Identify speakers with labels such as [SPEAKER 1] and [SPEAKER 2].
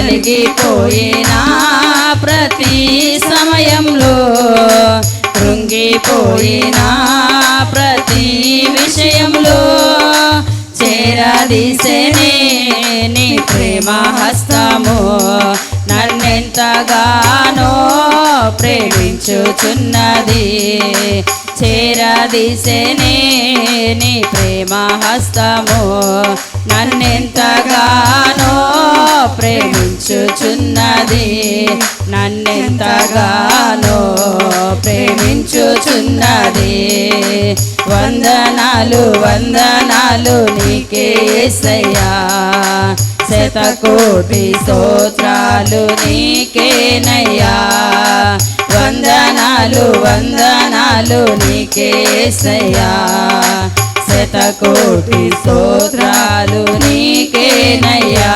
[SPEAKER 1] నలిగిపోయినా ప్రతి సమయంలో, కృంగిపోయినా ప్రతి విషయంలో చేరదీసెనే నీ ప్రేమ హస్తము. నన్నెంతగానో ప్రేమించుచున్నది, చేరదీసెనే నీ ప్రేమ హస్తము. నన్నెంతగానో ప్రేమించుచున్నది, నన్నెంతగానో ప్రేమించుచున్నది. వందనాలు వందనాలు నీకే యేసయ్యా, శతకోటి స్తోత్రాలు నీకేనయ్యా. వందనాలు వందనాలు నీకే యేసయ్యా, శతకోటి స్తోత్రాలు నీకేనయ్యా.